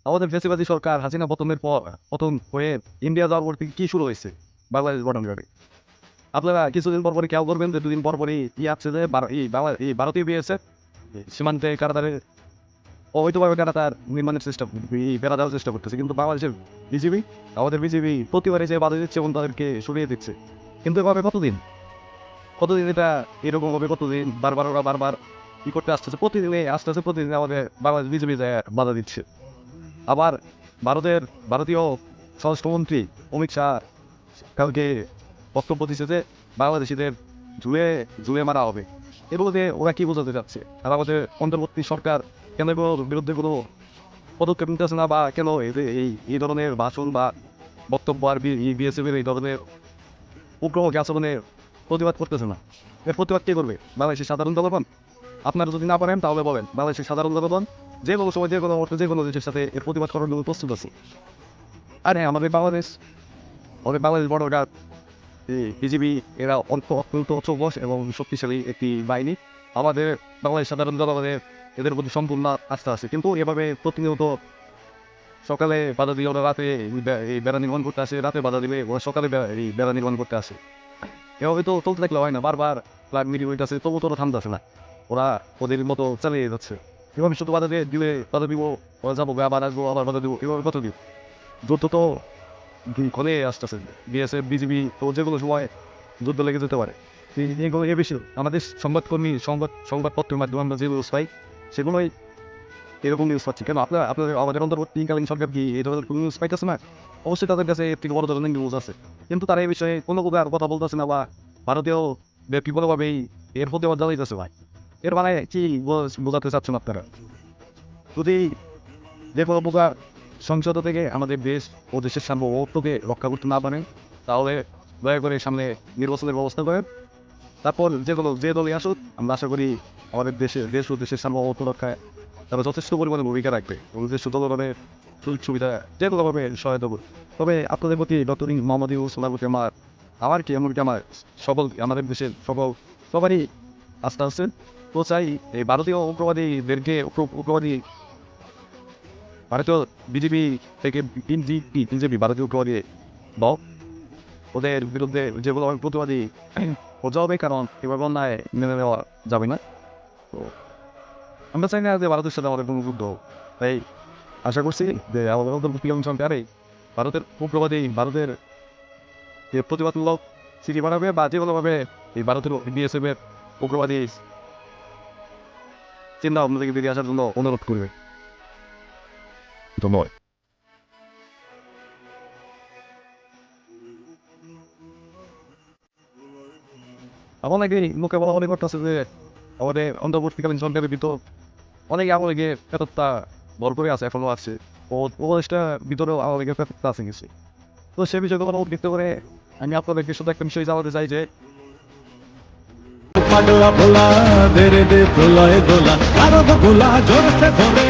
আমাদের ফেসিবাদী সরকার হাসিনা পতনের পর পতন হয়ে ইন্ডিয়া যাওয়ার পর থেকে কি শুরু হয়েছে বাংলাদেশ বর্ডারে? আপনারা কিছুদিন পর পরই খেয়াল করবেন যে দুদিন পর পরই আসছে যে ভারতীয় বিএসএফ সীমান্তে কারাতারে অবৈধভাবে কারাতার নির্মাণের চেষ্টা বেড়া দেওয়ার চেষ্টা করতেছে, কিন্তু বাংলাদেশের বিজিবি আমাদের বিজিবি প্রতিবারে যে বাধা দিচ্ছে এবং তাদেরকে সরিয়ে দিচ্ছে। কিন্তু এভাবে কতদিন এটা এরকম হবে? কতদিন বারবার ওরা বারবার কি করতে আসতেছে, প্রতিদিনে আসতেছে, প্রতিদিন আমাদের বাংলাদেশ বিজেপি বাধা দিচ্ছে। আবার ভারতীয় স্বরাষ্ট্রমন্ত্রী অমিত শাহ কালকে বক্তব্য দিচ্ছে যে বাংলাদেশিদের ঝুলে মারা হবে। এর মধ্যে ওরা কি বোঝাতে চাচ্ছে? আর আমাদের অন্তর্বর্তী সরকার কেন এগুলোর বিরুদ্ধে কোনো পদক্ষেপ নিতেছে না, বা কেন এই ধরনের ভাষণ বা বক্তব্য আর বিএসএফের এই ধরনের উপগ্রহকে আচরণের প্রতিবাদ করতেছে না? এর প্রতিবাদ কে করবে? বাংলাদেশের সাধারণ জনগণ? আপনারা যদি না পারেন তাহলে বলেন, বাংলাদেশের সাধারণ জনগণ যে কোনো সময় যে কোনো অর্থে যে কোনো দেশের সাথে এর প্রতিবাদ করার জন্য প্রস্তুত আছে। আর হ্যাঁ, আমাদের বাংলাদেশ বর্ডার বিজিবি এরা অত্যন্ত চৌকস এবং শক্তিশালী একটি বাহিনী। আমাদের বাংলাদেশ সাধারণ জনগণের এদের প্রতি সম্পূর্ণ আস্থা আছে, কিন্তু এভাবে প্রতিনিয়ত সকালে বাধা দিয়ে ওরা রাতে এই বেড়া নির্মাণ করতে আসে, রাতে বাধা দিবে ওরা সকালে এই বেড়া নির্মাণ করতে আসে। এভাবে তো চলতে থাকলে হয় না, বারবার ফ্ল্যাগ মিডিয়া হইতেছে, তবু তো ওরা থামতেছে না, ওরা ওদের মতো চালিয়ে যাচ্ছে। এভাবে শুধু বাধা দিব, ওরা যাবো আবার আসবো, আবার বাধা দিব, এভাবে কত দিব? যুদ্ধ তো ঘরে আসতেছে, বিএসএফ বিজিবি তো যে কোনো সময় যুদ্ধ লেগে যেতে পারে। এগুলো এ বিষয়ে আমাদের সংবাদপত্রের মাধ্যমে আমরা যে নিউজ পাই সেগুলোই এরকম নিউজ পাচ্ছি। কেন আপনাদের আমাদের অন্তর্বর্তীকালীন সরকার কি এই ধরনের কোনো নিউজ পাইতেছে না? অবশ্যই তাদের কাছে এর থেকে বড় ধরনের নিউজ আছে, কিন্তু তারা এই বিষয়ে কোনো আর কথা বলতেছে না, বা ভারতীয় ব্যক্তিগতভাবেই এর প্রতিবাদ জানাইতেছে। ভাই, এর মানে কি বোঝাতে চাচ্ছেন আপনারা? যদি যে কোনো প্রকার সংসদ থেকে আমাদের দেশ ও দেশের সার্বভৌমত্বকে রক্ষা করতে না পারেন, তাহলে দয়া করে সামনে নির্বাচনের ব্যবস্থা করেন। তারপর যে দলই আসুক, আমরা আশা করি আমাদের দেশ ও দেশের সার্বভৌমত্ব রক্ষায় তারা যথেষ্ট পরিমাণে ভূমিকা রাখবে এবং দেশ জনগণের সুযোগ সুবিধা যে কোনোভাবে সহায়তা করবে। তবে আপনাদের প্রতি ডক্টর মোহাম্মদ ইউনূসের প্রতি এমনকি আমার আমাদের দেশের সবারই আস্থা আছে। তো চাই এই ভারতীয় ভারতীয় বিজেপি থেকে বিজেপি ভারতীয় উগ্রবাদী দল, ওদের বিরুদ্ধে যেগুলো প্রতিবাদী বোঝা হবে, কারণ এভাবে অন্যায় মেনে নেওয়া যাবে না। তো আমরা চাই না যে ভারতের সাথে আমাদের কোনো যুদ্ধ। তাই আশা করছি যে আমাদের অন্তর্বর্তীকালীন সরকারে ভারতের যে প্রতিবাদমূলক চিঠি বানাবে, বা যে কোনোভাবে এই ভারতের বিএসএফ এর উগ্রবাদী চিন্তা ভাবনা থেকে বেরিয়ে আসার জন্য অনুরোধ করবে। ধন্যবাদ। এখন নাকি মুখে বলা মনে করতেছে যে আমাদের অন্তর্বর্তীকালীন সরকারের ভিতর অনেকে আওয়ামী লীগের প্রেতত্বা ভর করে আছে, এখনো আছে, ও উপদেশটা ভিতরেও আওয়ামী লীগের প্রেতত্বা আছে কিছু। তো সে বিষয়ে কথা উল্লেখ করে আমি আপনাদেরকে শুধু একটা বিষয় জানাতে চাই যে পাগলা ভোলা দে রে দে দোলায় দোলা, কারো ভোলা জোরসে ধরে